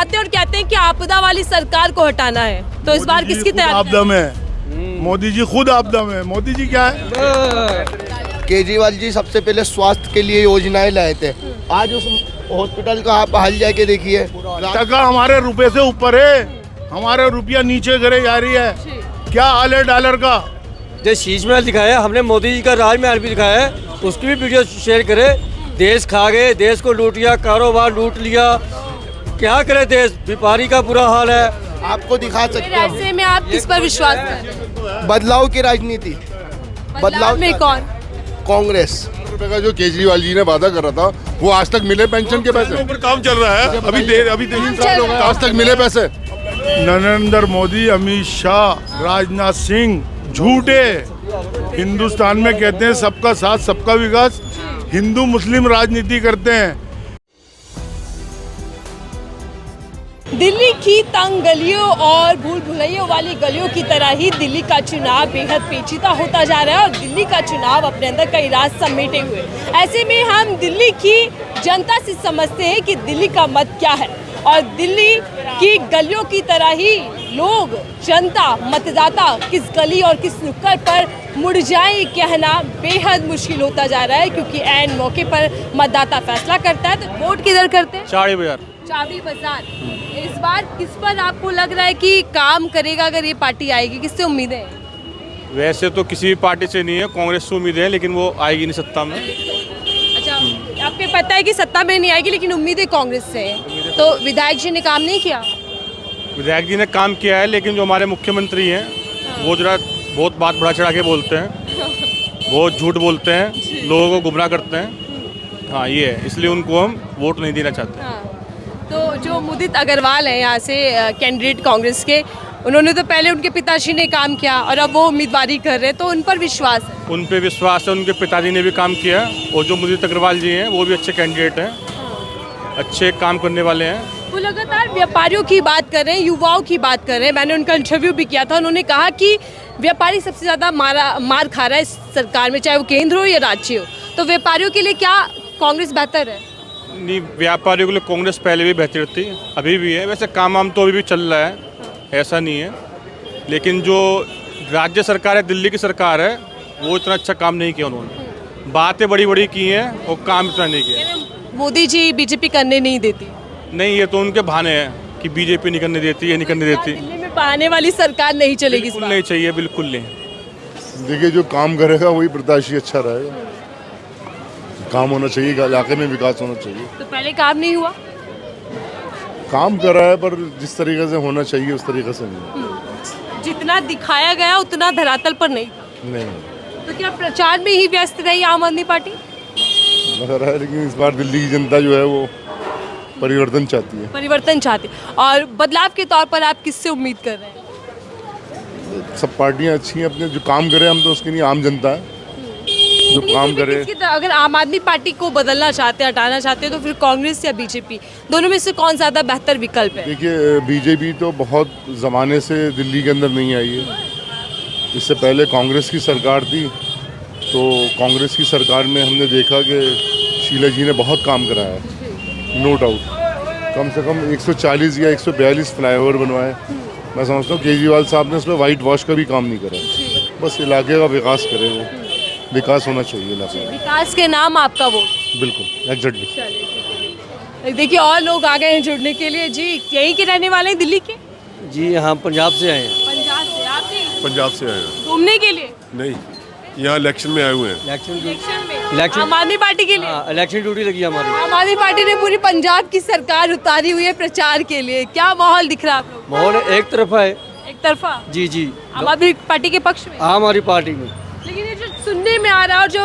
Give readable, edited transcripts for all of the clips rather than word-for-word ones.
आते हैं और कहते हैं कि आपदा वाली सरकार को हटाना है, तो इस बार किसकी तैयारी? आपदा में मोदी जी खुद आपदा में। मोदी जी क्या है? केजरीवाल जी सबसे पहले स्वास्थ्य के लिए योजनाएं लाए थे। आज उस हॉस्पिटल का आप हाल जाके देखिए, टका हमारे रुपए से ऊपर है, हमारे रुपया नीचे गिरे जा रही है। क्या हाल है डॉलर का? जो शीश महल दिखाया हमने, मोदी जी का राजमहल भी दिखाया है, उसकी भी वीडियो शेयर करे। देश खा गए, देश को लूट लिया, कारोबार लूट लिया, क्या करे देश, व्यापारी का बुरा हाल है। आपको दिखा सकते फिर हैं ऐसे में आप किस पर विश्वास करें? बदलाव की राजनीति। बदलाव में कौन? कांग्रेस। रुपए का जो केजरीवाल जी ने वादा कर रहा था वो आज तक मिले पेंशन के पैसे? ऊपर काम चल रहा है, अभी 3 साल हो गए। आज तक मिले पैसे? नरेंद्र मोदी, अमित शाह, राजनाथ सिंह झूठे। हिंदुस्तान में कहते हैं सबका साथ सबका विकास, हिंदू मुस्लिम राजनीति करते हैं। दिल्ली की तंग गलियों और भूल भुलैयों वाली गलियों की तरह ही दिल्ली का चुनाव बेहद पेचीदा होता जा रहा है और दिल्ली का चुनाव अपने अंदर कई राज समेटे हुए। ऐसे में हम दिल्ली की जनता से समझते हैं कि दिल्ली का मत क्या है, और दिल्ली की गलियों की तरह ही लोग, जनता, मतदाता किस गली और किस नुक्कड़ पर मुड़ जाए कहना बेहद मुश्किल होता जा रहा है, क्योंकि ऐन मौके पर मतदाता फैसला करता है। तो वोट किधर करते हैं? चावड़ी बाजार। इस बार किस पर आपको लग रहा है कि काम करेगा अगर ये पार्टी आएगी? किससे उम्मीदें हैं? वैसे तो किसी भी पार्टी से नहीं है, कांग्रेस से उम्मीदें हैं, लेकिन वो आएगी नहीं सत्ता में। अच्छा, आपको पता है कि सत्ता में नहीं आएगी, लेकिन उम्मीदें कांग्रेस से है। तो विधायक जी ने काम नहीं किया? विधायक जी ने काम किया है, लेकिन जो हमारे मुख्यमंत्री हैं वो जरा बहुत बात बढ़ा चढ़ा के बोलते हैं, बहुत झूठ बोलते हैं, लोगों को गुमराह करते हैं। हाँ, ये है, इसलिए उनको हम वोट नहीं देना चाहते। हाँ। तो जो मुदित अग्रवाल हैं यहाँ से कैंडिडेट कांग्रेस के, उन्होंने तो पहले उनके पिताजी ने काम किया और अब वो उम्मीदवारी कर रहे हैं, तो उन पर विश्वास है? उन पे विश्वास है, उनके पिताजी ने भी काम किया, और जो मुदित अग्रवाल जी हैं वो भी अच्छे कैंडिडेट हैं, अच्छे काम करने वाले हैं। वो लगातार व्यापारियों की बात कर रहे हैं, युवाओं की बात कर रहे हैं। मैंने उनका इंटरव्यू भी किया था, उन्होंने कहा कि व्यापारी सबसे ज़्यादा मार खा रहा है इस सरकार में, चाहे वो केंद्र हो या राज्य हो। तो व्यापारियों के लिए क्या कांग्रेस बेहतर है? नहीं, व्यापारियों के लिए कांग्रेस पहले भी बेहतर थी, अभी भी है। वैसे काम वाम तो अभी भी चल रहा है, ऐसा नहीं है, लेकिन जो राज्य सरकार है, दिल्ली की सरकार है, वो इतना अच्छा काम नहीं किया उन्होंने। बातें बड़ी बड़ी की हैं और काम इतना नहीं किया। मोदी जी बीजेपी करने नहीं देती? नहीं, ये तो उनके बहाने हैं कि बीजेपी नहीं करने देती, ये नहीं करने देती। दिल्ली में बहाने वाली सरकार नहीं चलेगी इस बिल्कुल बार? नहीं चाहिए, बिल्कुल नहीं। देखिए, जो काम करेगा वही प्रत्याशी अच्छा रहेगा। काम होना चाहिए, इलाके में विकास होना चाहिए। तो पहले काम नहीं हुआ? काम कर रहा है, पर जिस तरीके से होना चाहिए उस तरीके से नहीं। जितना दिखाया गया उतना धरातल पर नहीं था। नहीं तो क्या प्रचार में ही व्यस्त रही आम आदमी पार्टी? लग रहा है, लेकिन इस बार दिल्ली की जनता जो है वो परिवर्तन चाहती है। परिवर्तन चाहते, और बदलाव के तौर पर आप किससे उम्मीद कर रहे हैं? सब पार्टियां अच्छी हैं, अपने जो काम करे, हम तो उसके लिए आम जनता है जो काम करे। अगर आम आदमी पार्टी को बदलना चाहते हैं, हटाना चाहते हैं, तो फिर कांग्रेस या बीजेपी, दोनों में से कौन ज़्यादा बेहतर विकल्प है? देखिए, बीजेपी तो बहुत ज़माने से दिल्ली के अंदर नहीं आई है। इससे पहले कांग्रेस की सरकार थी, तो कांग्रेस की सरकार में हमने देखा कि शीला जी ने बहुत काम कराया है, नो डाउट। कम से कम 140 या 142 फ्लाईओवर बनवाए। मैं समझता हूँ केजरीवाल साहब ने उसमें वाइट वॉश का भी काम नहीं करा, बस इलाके का विकास करे। वो विकास होना चाहिए इलाके में। विकास के नाम आपका वोट? बिल्कुल, एग्जैक्टली। देखिए, और लोग आ गए हैं जुड़ने के लिए। जी, यहीं के रहने वाले हैं, दिल्ली के? जी हाँ, पंजाब से आए हैं। पंजाब से? आप भी पंजाब से आए हैं? घूमने के लिए? नहीं, यहाँ इलेक्शन में आए हुए हैं। इलेक्शन आम आदमी पार्टी के लिए? इलेक्शन ड्यूटी लगी हमारी। आम आदमी पार्टी ने पूरी पंजाब की सरकार उतारी हुई है प्रचार के लिए। क्या माहौल दिख रहा है आप लोग? माहौल एक तरफा है। एक तरफा? जी जी, आम आदमी पार्टी के पक्ष में? हमारी पार्टी में। लेकिन ये जो सुनने में आ रहा है और जो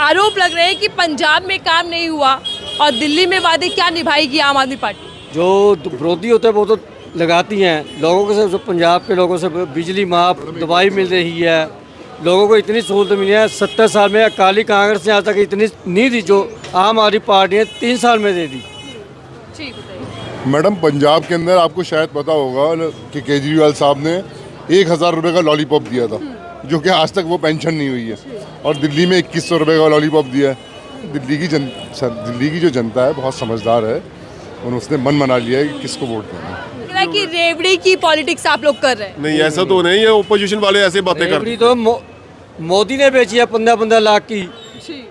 आरोप लग रहे हैं कि पंजाब में काम नहीं हुआ और दिल्ली में वादे क्या निभाएगी आम आदमी पार्टी? जो विरोधी होते हैं वो तो लगाती हैं लोगों को, से पंजाब के लोगों से बिजली माफ, दवाई मिल रही है, लोगों को इतनी सहूलत मिली है। 70 साल में अकाली कांग्रेस ने आज तक इतनी नहीं दी जो आम आदमी पार्टी ने 3 साल में दे दी। ठीक है मैडम, पंजाब के अंदर आपको शायद पता होगा कि केजरीवाल साहब ने 1000 रुपये का लॉलीपॉप दिया था, जो कि आज तक वो पेंशन नहीं हुई है, और दिल्ली में 2100 रुपये का लॉलीपॉप दिया है। दिल्ली की जो जनता है बहुत समझदार है, और उसने मन बना लिया है कि किसको वोट देना है। लग रहा है कि रेवड़ी की पॉलिटिक्स आप लोग कर रहे हैं। नहीं ऐसा तो नहीं है, ओपोजिशन वाले ऐसे बातें करते रेवड़ी तो मोदी ने बेची है 15-15 लाख की।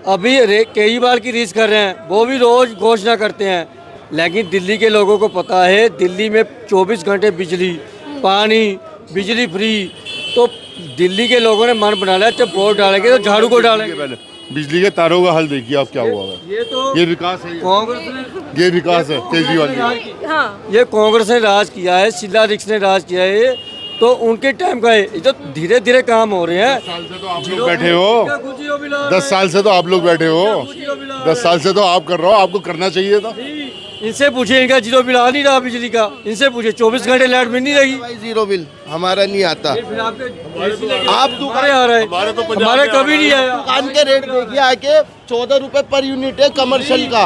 अभी केजरीवाल की रीस कर रहे हैं, वो भी रोज घोषणा करते हैं। लेकिन दिल्ली के लोगों को पता है दिल्ली में 24 घंटे बिजली, पानी, बिजली फ्री। तो दिल्ली के लोगों ने मन बना लिया जब वोट डालेंगे तो झाड़ू को डालेंगे। पहले बिजली के तारों का हल देखिए आप क्या हुआ है। ये तो ये विकास है, कांग्रेस ने ये विकास है केजरीवाल जी। हाँ, ये कांग्रेस ने राज किया है, शीला दीक्षित ने राज किया है, तो उनके टाइम का है। ये तो धीरे धीरे काम हो रहे हैं। 10 साल से तो आप लोग बैठे हो, 10 साल से तो आप लोग बैठे हो, 10 साल से तो आप कर रहे हो, आपको करना चाहिए था। इनसे पूछे, इनका जीरो बिल आ नहीं रहा बिजली का। इनसे पूछे 24 घंटे लाइट मिल नहीं रही। भाई जीरो बिल हमारा नहीं आता। फिर आपके आप दुकान आ रहे हैं, हमारे कभी नहीं आया। दुकान के रेट देखिए आके 14 रुपए पर यूनिट है कमर्शियल का।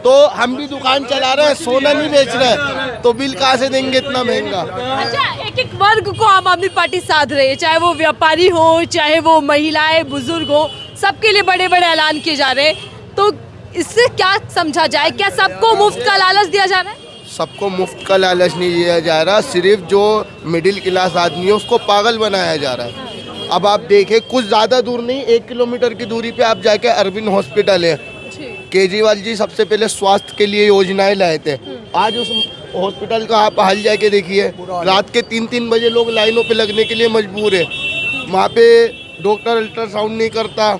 तो हम भी दुकान चला रहे हैं, सोना नहीं बेच रहे, तो बिल कहाँ से देंगे इतना महंगा। अच्छा, एक एक वर्ग को आम आदमी पार्टी साध रही है, चाहे वो व्यापारी हो, चाहे वो महिलाएं, बुजुर्ग हो, सबके लिए बड़े बड़े ऐलान किए जा रहे हैं। तो इससे क्या समझा जाए? क्या सबको मुफ्त का लालच दिया जा रहा है? सबको मुफ्त का लालच नहीं दिया जा रहा, सिर्फ जो मिडिल क्लास आदमी है उसको पागल बनाया जा रहा है। अब आप देखें कुछ ज़्यादा दूर नहीं, 1 किलोमीटर की दूरी पे आप जाके अरविंद हॉस्पिटल है। केजरीवाल जी सबसे पहले स्वास्थ्य के लिए योजनाएं लाए थे। आज उस हॉस्पिटल का आप हाल जाके देखिए, रात के 3-3 बजे लोग लाइनों पे लगने के लिए मजबूर है। वहाँ पे डॉक्टर अल्ट्रासाउंड नहीं करता,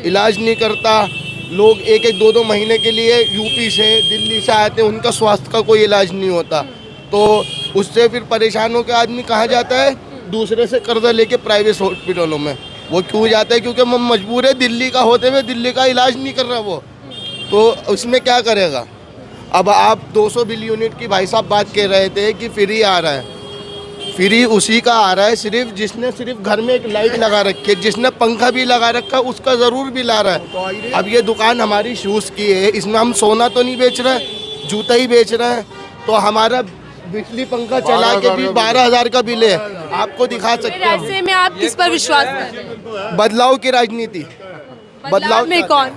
इलाज नहीं करता। लोग 1-2 महीने के लिए यूपी से, दिल्ली से आते हैं, उनका स्वास्थ्य का कोई इलाज नहीं होता। तो उससे फिर परेशान होकर आदमी कहाँ जाता है? दूसरे से कर्जा लेके प्राइवेट हॉस्पिटलों में। वो क्यों जाता है? क्योंकि हम मजबूर है, दिल्ली का होते हुए दिल्ली का इलाज नहीं कर रहा वो, तो उसमें क्या करेगा। अब आप 200 बिल यूनिट की भाई साहब बात कर रहे थे कि फ्री आ रहा है। फ्री उसी का आ रहा है सिर्फ जिसने सिर्फ घर में एक लाइट लगा रखी है, जिसने पंखा भी लगा रखा है उसका ज़रूर बिल आ रहा है। अब ये दुकान हमारी शूज़ की है, इसमें हम सोना तो नहीं बेच रहे, जूता ही बेच रहे हैं। तो हमारा बिजली पंखा चला के भी 12,000 का बिल है, आपको दिखा सकते हैं। ऐसे में आप किस पर विश्वास कर रहे हैं? बदलाव की राजनीति, बदलाव में कौन?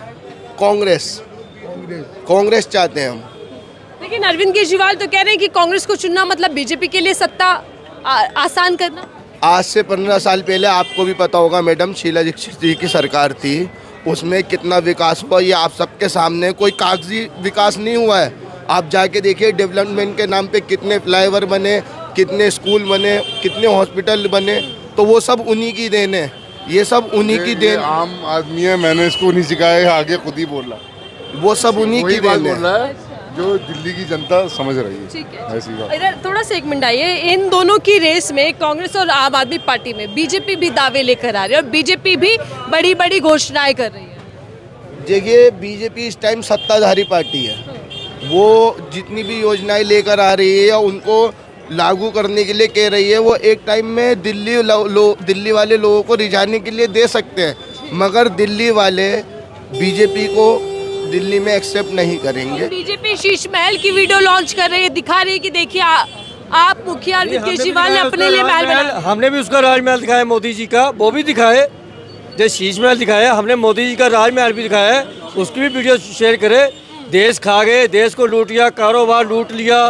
कांग्रेस चाहते हैं हम। लेकिन अरविंद केजरीवाल तो कह रहे हैं कि कांग्रेस को चुनना मतलब बीजेपी के लिए सत्ता आसान करना। आज से 15 साल पहले आपको भी पता होगा मैडम, शीला दीक्षित जी की सरकार थी, उसमें कितना विकास हुआ ये आप सबके सामने। कोई कागजी विकास नहीं हुआ है। आप जाके देखिए डेवलपमेंट के नाम पे कितने फ्लाईओवर बने, कितने स्कूल बने, कितने हॉस्पिटल बने, तो वो सब उन्हीं की देन है। ये सब उन्हीं की देन। आम आदमी है, मैंने इसको नहीं सिखाया, आगे खुद ही बोल रहा। वो सब उन्हीं की देन बोल है रहा है जो दिल्ली की जनता समझ रही है। ठीक है, ऐसी बात। इधर थोड़ा सा 1 मिनट आइए। इन दोनों की रेस में कांग्रेस और आम आदमी पार्टी में बीजेपी भी दावे लेकर आ रही है और बीजेपी भी बड़ी बड़ी घोषणाएं कर रही है। देखिए बीजेपी इस टाइम सत्ताधारी पार्टी है, वो जितनी भी योजनाएं लेकर आ रही है या उनको लागू करने के लिए कह रही है, वो एक टाइम में दिल्ली वाले लोगों को रिझाने के लिए दे सकते हैं, मगर दिल्ली वाले बीजेपी को दिल्ली में एक्सेप्ट नहीं करेंगे। बीजेपी शीश महल की वीडियो लॉन्च कर रही है, दिखा रही है कि देखिए आप मुखिया अरविंद केजरीवाल ने अपने लिए महल बनाया। हमने भी उसका राजमहल दिखाया, मोदी जी का वो भी दिखाए, जो शीश महल दिखाया हमने, मोदी जी का राजमहल भी दिखाया है, उसकी भी वीडियो शेयर करे। देश खा गए, देश को लूट लिया, कारोबार लूट लिया,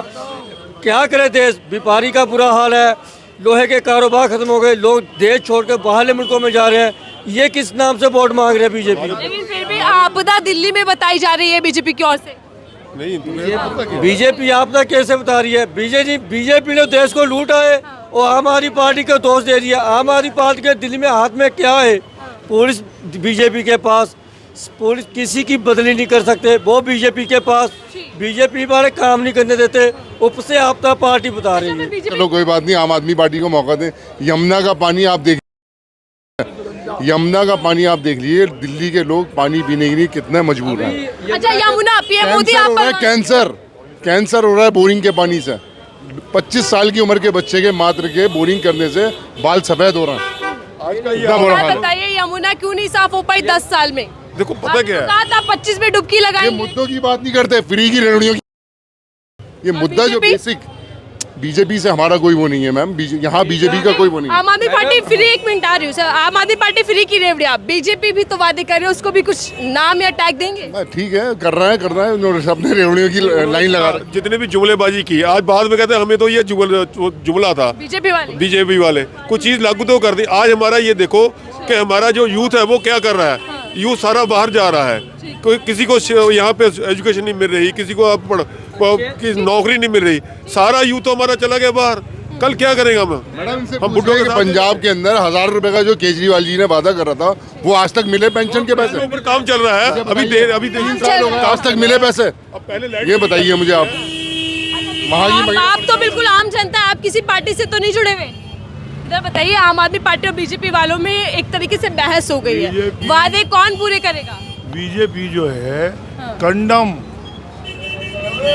क्या करे देश। व्यापारी का बुरा हाल है, लोहे के कारोबार खत्म हो गए, लोग देश छोड़कर बाहर मुल्कों में जा रहे हैं। ये किस नाम से वोट मांग रहे हैं बीजेपी? लेकिन फिर भी आपदा दिल्ली में बताई जा रही है बीजेपी की ओर से। नहीं बीजेपी आपदा कैसे बता रही है? बीजेपी ने देश को लूटा है और आम आदमी पार्टी को दोष दे दिया। आम आदमी पार्टी के दिल्ली में हाथ में क्या है? पुलिस बीजेपी के पास, पुलिस किसी की बदली नहीं कर सकते, वो बीजेपी के पास। बीजेपी वाले काम नहीं करने देते, उप से आपदा पार्टी बता रही है। चलो कोई बात नहीं, आम आदमी पार्टी को मौका दें। यमुना का पानी आप देख, यमुना का पानी आप देख लीजिए, दिल्ली के लोग पानी पीने के लिए कितने मजबूर हैं। अच्छा, यमुना पीएम मोदी कैंसर हो रहा है, कैंसर हो रहा है बोरिंग के पानी से। 25 साल की उम्र के बच्चे के मात्र के बोरिंग करने से बाल सफेद हो रहे हैं। इतना बुरा हाल है। बताइए यमुना क्यों नहीं साफ हो पाई 10 साल में? देखो पता क्या है, कहा था 25 में डुबकी ये लगाएंगे। मुद्दों की बात नहीं करते, फ्री की रेवड़ियों की। ये मुद्दा जो बेसिक बीजेपी से हमारा कोई वो नहीं है मैम, यहाँ बीजेपी का कोई वो नहीं है। आम आदमी पार्टी फ्री, एक मिनट आ रही हूँ सर, आम आदमी पार्टी फ्री की रेवड़ी, आप बीजेपी भी तो वादे कर रहे हो, उसको भी कुछ नाम या टैग देंगे? ठीक है, कर रहा है उन्होंने सबने रेवड़ियों की लाइन लगा रखी। जितने भी जुमलेबाजी की, आज बाद में कहते हैं हमें तो ये जुमला था बीजेपी वाले, कुछ चीज लागू तो कर दी। आज हमारा ये देखो कि हमारा जो यूथ है वो क्या कर रहा है, यूथ सारा बाहर जा रहा है, कोई किसी को यहाँ पे एजुकेशन नहीं मिल रही, किसी को की नौकरी नहीं मिल रही, सारा यूथ तो हमारा चला गया बाहर। कल क्या करेंगे हम बुड्ढों के? पंजाब के अंदर 1000 रुपए का जो केजरीवाल जी ने वादा कर रहा था वो आज तक मिले पेंशन के पैसे? ऊपर काम चल रहा है, अभी 3 साल हो गए, आज तक मिले पैसे? अब पहले ये बताइए मुझे आप। आप तो बिल्कुल आम जनता है, आप किसी पार्टी से तो नहीं जुड़े हुए? इधर बताइए, आम आदमी पार्टी और बीजेपी वालों में एक तरीके से बहस हो गई है, वादे कौन पूरे करेगा? बीजेपी जो है कंडम,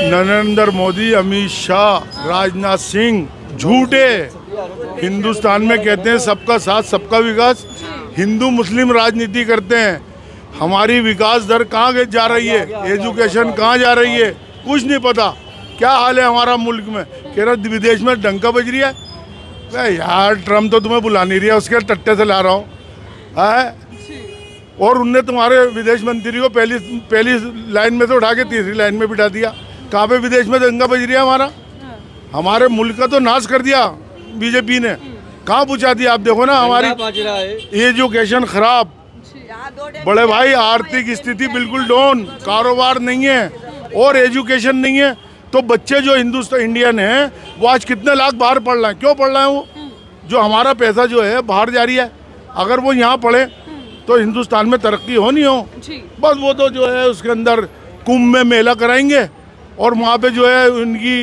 नरेंद्र मोदी, अमित शाह, राजनाथ सिंह झूठे। हिंदुस्तान में कहते हैं सबका साथ सबका विकास, हिंदू मुस्लिम राजनीति करते हैं। हमारी विकास दर कहाँ जा रही है, एजुकेशन कहाँ जा रही है, कुछ नहीं पता। क्या हाल है हमारा मुल्क में, कह रहा विदेश में डंका बज रही है। यार ट्रम्प तो तुम्हें बुला नहीं रहा, उसके टट्टे से ला रहा हूँ। और उनने तुम्हारे विदेश मंत्री को पहली लाइन में तो उठा के तीसरी लाइन में बिठा दिया। कहाँ पे विदेश में दंगा बज रहा है हमारे मुल्क का तो नाश कर दिया बीजेपी ने, कहाँ पहुँचा दिया। आप देखो ना हमारी एजुकेशन खराब, बड़े भाई आर्थिक स्थिति बिल्कुल डाउन, कारोबार नहीं है और एजुकेशन नहीं है। तो बच्चे जो हिंदुस्तान इंडियन हैं वो आज कितने लाख बाहर पढ़ रहे हैं, क्यों पढ़ रहे हैं? वो जो हमारा पैसा जो है बाहर जा रही है, अगर वो यहाँ पढ़े तो हिंदुस्तान में तरक्की हो नहीं हो। बस वो तो जो है उसके अंदर कुंभ में मेला कराएंगे और वहाँ पे जो है उनकी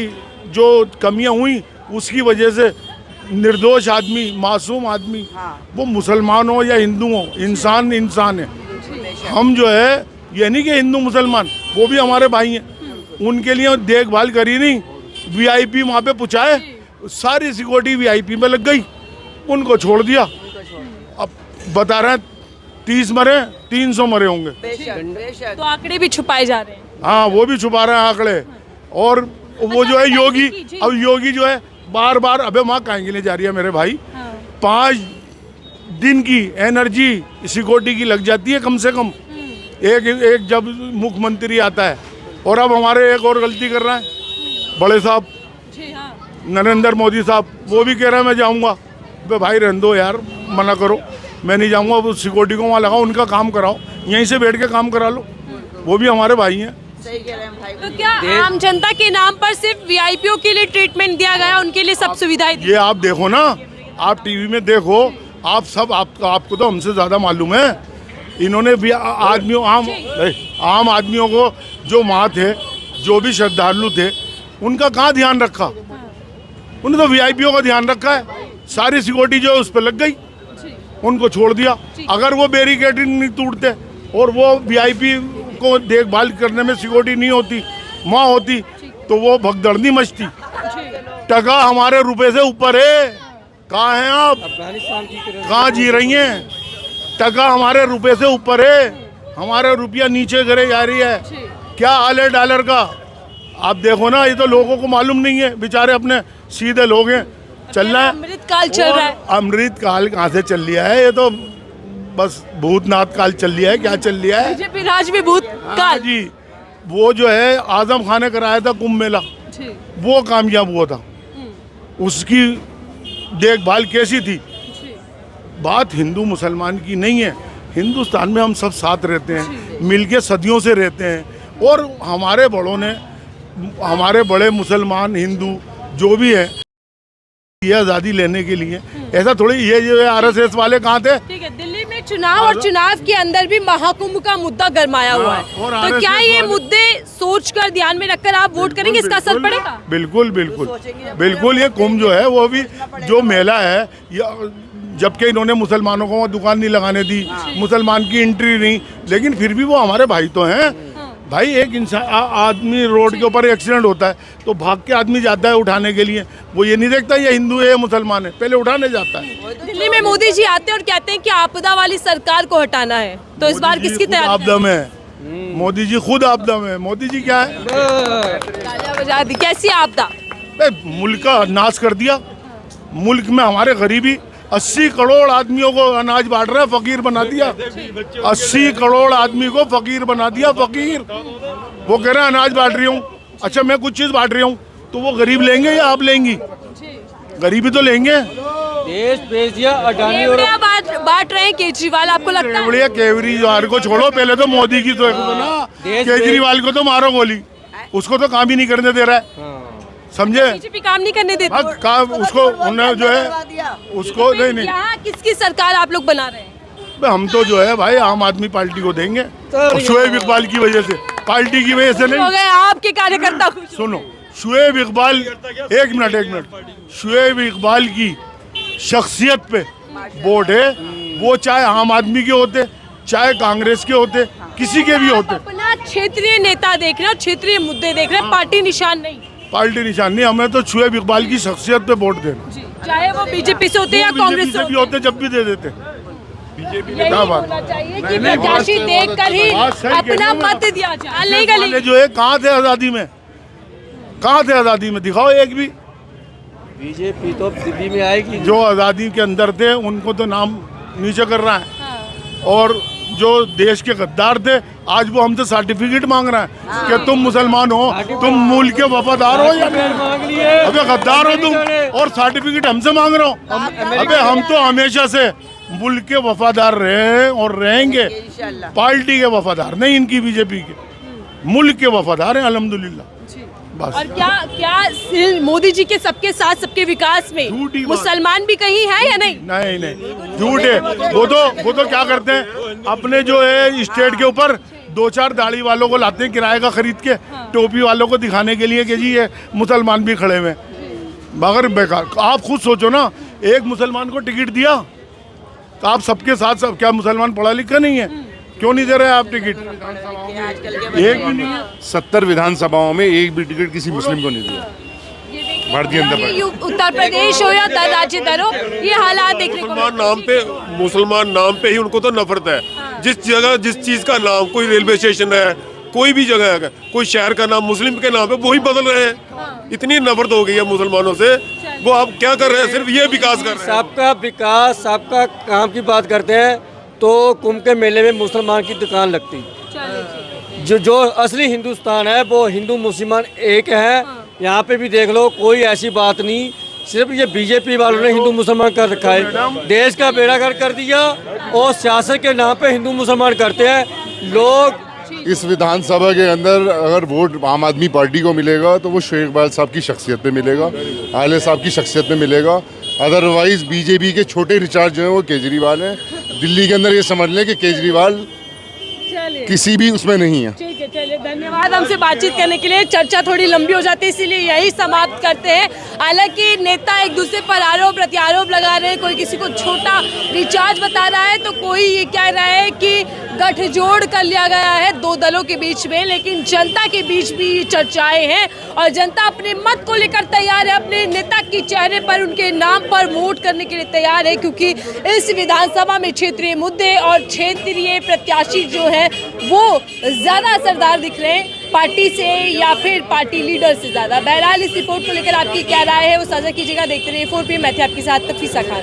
जो कमियाँ हुई उसकी वजह से निर्दोष आदमी, मासूम आदमी, वो मुसलमान हो या हिंदू हो, इंसान इंसान है। हम जो है ये नहीं कि हिंदू मुसलमान, वो भी हमारे भाई हैं, उनके लिए देखभाल करी नहीं। वीआईपी वहाँ पे पहुँचाए, सारी सिक्योरिटी वीआईपी में लग गई, उनको छोड़ दिया। अब बता रहे हैं 30 मरे, 300 मरे होंगे। तो आंकड़े भी छुपाए जा रहे हैं। हाँ, वो भी छुपा रहे हैं आंकड़े। और वो जो है योगी, अब योगी जो है बार बार, अबे वहाँ काहे के लिए जा रही है मेरे भाई? 5 दिन की एनर्जी सिक्योरिटी की लग जाती है कम से कम, एक जब मुख्यमंत्री आता है। और अब हमारे एक और गलती कर रहे हैं बड़े साहब, नरेंद्र मोदी साहब, वो भी कह रहे हैं मैं जाऊँगा। अबे भाई रहने दो यार, मना करो, मैं नहीं जाऊँगा। वो सिक्योरिटी को वहाँ लगाओ, उनका काम कराओ, यहीं से बैठ के काम करा लो, वो भी हमारे भाई हैं। तो क्या आम जनता के नाम पर सिर्फ वीआईपीओ के लिए ट्रीटमेंट दिया गया, उनके लिए सब सुविधाएं दी? ये आप देखो ना, आप टीवी में देखो, आप सब आपको तो हमसे ज़्यादा मालूम है। इन्होंने भी आम आदमियों को जो वहाँ थे, जो भी श्रद्धालु थे, उनका कहाँ ध्यान रखा? उन्हें तो वीआईपीओ का ध्यान रखा है। सारी सिक्योरिटी जो है उस पर लग गई, उनको छोड़ दिया। अगर वो बैरिकेडिंग नहीं टूटते और वो वीआईपी को देखभाल करने में सिक्योरिटी नहीं होती, वहाँ होती, तो वो भगदड़ मचती। टका हमारे रुपए से ऊपर है। कहाँ हैं आप? कहाँ जी रही हैं? टका हमारे रुपए से ऊपर है, हमारे रुपया नीचे गिरे जा रही है। क्या हाल है डॉलर का? आप देखो ना, ये तो लोगों को मालूम नहीं है, बेचारे अपने सीधे लोग हैं। चल रहा है अमृत काल चल रहा है। अमृत काल कहाँ से चल लिया है? ये तो बस भूतनाथ काल चल लिया है। क्या चल लिया है? बीजेपी राज में भूत काल जी। वो जो है आजम खान ने कराया था कुंभ मेला, वो कामयाब हुआ था। उसकी देखभाल कैसी थी? बात हिंदू मुसलमान की नहीं है। हिंदुस्तान में हम सब साथ रहते हैं, मिलके सदियों से रहते हैं। और हमारे बड़ों ने, हमारे बड़े मुसलमान हिंदू जो भी है, ये आज़ादी लेने के लिए, ऐसा थोड़ी ये जो है आरएसएस वाले कहाँ थे? ठीक है, दिल्ली में चुनाव और चुनाव के अंदर भी महाकुंभ का मुद्दा गरमाया हुआ है, तो क्या ये मुद्दे सोचकर ध्यान में रखकर आप वोट करेंगे? इसका असर पड़ेगा? बिल्कुल बिल्कुल बिल्कुल। ये कुंभ जो है वो भी जो मेला है, जबकि इन्होंने मुसलमानों को दुकान नहीं लगाने दी, मुसलमान की एंट्री नहीं, लेकिन फिर भी वो हमारे भाई तो हैं। भाई एक इंसान आदमी रोड के ऊपर एक्सीडेंट होता है तो भाग के आदमी जाता है उठाने के लिए, वो ये नहीं देखता ये हिंदू है या मुसलमान है, पहले उठाने जाता है। दिल्ली में मोदी जी आते हैं और कहते हैं कि आपदा वाली सरकार को हटाना है, तो इस बार किसकी तैयारी? आपदा में मोदी जी खुद आपदा में। मोदी जी क्या है? तालियां बजा दी। कैसी आपदा? मुल्क का नाश कर दिया। मुल्क में हमारे गरीबी 80 करोड़ आदमियों को अनाज बांट रहा है, फकीर बना दिया। 80 करोड़ आदमी को फकीर बना दिया, फकीर। वो कह रहे हैं अनाज बांट रही हूँ। अच्छा, मैं कुछ चीज़ बांट रही हूँ तो वो गरीब लेंगे या आप लेंगी? गरीबी तो लेंगे। देश भेज दिया अडानी और बांट रहे हैं केजरीवाल, आपको लगता है? बढ़िया, केजरीवाल को छोड़ो, पहले तो मोदी की तो ना, केजरीवाल को तो मारो गोली, उसको तो काम ही नहीं करने दे रहा है, समझे? बीजेपी काम नहीं करने देती। हाँ, काम उसको उन्हें जो है उसको नहीं। यहाँ किसकी सरकार आप लोग बना रहे हैं? हम तो जो है भाई आम आदमी पार्टी को देंगे, और शुएब इकबाल की वजह से, पार्टी की वजह से हो नहीं। गए आपके कार्यकर्ता खुश? सुनो, शुएब इकबाल, एक मिनट, शुएब इकबाल की शख्सियत पे वोट है। वो चाहे आम आदमी के होते, चाहे कांग्रेस के होते, किसी के भी होते। अपना क्षेत्रीय नेता देख रहे हैं, क्षेत्रीय मुद्दे देख रहे हैं, पार्टी निशान नहीं। पार्टी निशान नहीं, हमें तो शुएब इकबाल की शख्सियत पे वोट देना। चाहे वो बीजेपी से होते या कांग्रेस से भी होते, जब भी दे देते। बीजेपी में क्या बात होना चाहिए कि प्रत्याशी देखकर ही अपना मत दिया जाए। वाले जो है कहाँ थे आजादी में? कहाँ थे आजादी में? दिखाओ एक भी। बीजेपी तो दिल्ली में आएगी। जो आज़ादी के अंदर थे उनको तो नाम नीचे कर रहा है, और जो देश के गद्दार थे आज वो हमसे सर्टिफिकेट मांग रहा है कि तुम मुसलमान हो, तुम मूल के वफादार हो या नहीं? अबे गद्दार हो तुम, और सर्टिफिकेट हमसे मांग रहे हो? अबे हम तो हमेशा से मुल्क के वफादार रहे हैं और रहेंगे, पार्टी के वफादार नहीं, इनकी बीजेपी के, मुल्क के वफादार हैं अल्हम्दुलिल्लाह। बस। और क्या मोदी जी के सबके साथ सबके विकास में मुसलमान भी कहीं है या नहीं? नहीं, झूठ है। वो तो क्या करते हैं, अपने जो है स्टेट के ऊपर 2-4 दाढ़ी वालों को लाते हैं किराए का खरीद के, टोपी वालों को दिखाने के लिए कि जी ये मुसलमान भी खड़े हुए। मगर बेकार, आप खुद सोचो ना, एक मुसलमान को टिकट दिया तो आप सबके साथ सब, क्या मुसलमान पढ़ा लिखा नहीं है? क्यों नहीं दे रहे आप टिकट? एक भी नहीं है। 70 विधानसभाओं में एक भी टिकट किसी मुस्लिम को नहीं दिया भारतीय जनता पार्टी। उत्तर प्रदेश हो या राज्य दर हो, ये हालात देखने को मुसलमान नाम पे ही उनको तो नफरत है। जिस जगह जिस चीज का नाम, कोई रेलवे स्टेशन है, कोई भी जगह है, कोई शहर का नाम मुस्लिम के नाम पे वही बदल रहे हैं। इतनी नफरत हो गई है मुसलमानों से। वो आप क्या कर रहे हैं? सिर्फ ये विकास कर रहे हैं। सबका विकास, सबका काम की बात करते हैं तो कुंभ के मेले में मुसलमान की दुकान लगती। जो असली हिंदुस्तान है वो हिंदू मुसलमान एक है। यहाँ पे भी देख लो, कोई ऐसी बात नहीं, सिर्फ ये बीजेपी वालों ने हिंदू मुसलमान कर रखा है, देश का बेड़ा गर्क कर दिया, और सियासत के नाम पे हिंदू मुसलमान करते हैं लोग। इस विधानसभा के अंदर अगर वोट आम आदमी पार्टी को मिलेगा तो वो शुएब इकबाल साहब की शख्सियत पे मिलेगा, आले साहब की शख्सियत पे मिलेगा। अदरवाइज बीजेपी के छोटे रिचार्ज जो हैं वो केजरीवाल हैं। दिल्ली के अंदर ये समझ लें कि केजरीवाल किसी भी उसमें नहीं है। ठीक है, चलिए, धन्यवाद हमसे बातचीत करने के लिए। चर्चा थोड़ी लंबी हो जाती है, इसीलिए यही समाप्त करते हैं। हालांकि नेता एक दूसरे पर आरोप प्रत्यारोप लगा रहे हैं, कोई किसी को छोटा रिचार्ज बता रहा है तो कोई ये कह रहा है कि गठजोड़ कर लिया गया है दो दलों के बीच में, लेकिन जनता के बीच भी चर्चाएं हैं और जनता अपने मत को लेकर तैयार है, अपने नेता के चेहरे पर, उनके नाम पर वोट करने के लिए तैयार है, क्योंकि इस विधानसभा में क्षेत्रीय मुद्दे और क्षेत्रीय प्रत्याशी जो है वो ज़्यादा असरदार दिख रहे हैं पार्टी से या फिर पार्टी लीडर से ज़्यादा। बहरहाल इस रिपोर्ट को लेकर आपकी क्या राय है वो साझा कीजिएगा। देखते रहिए 4PM, मैं थी आपके साथ तफीसा खान।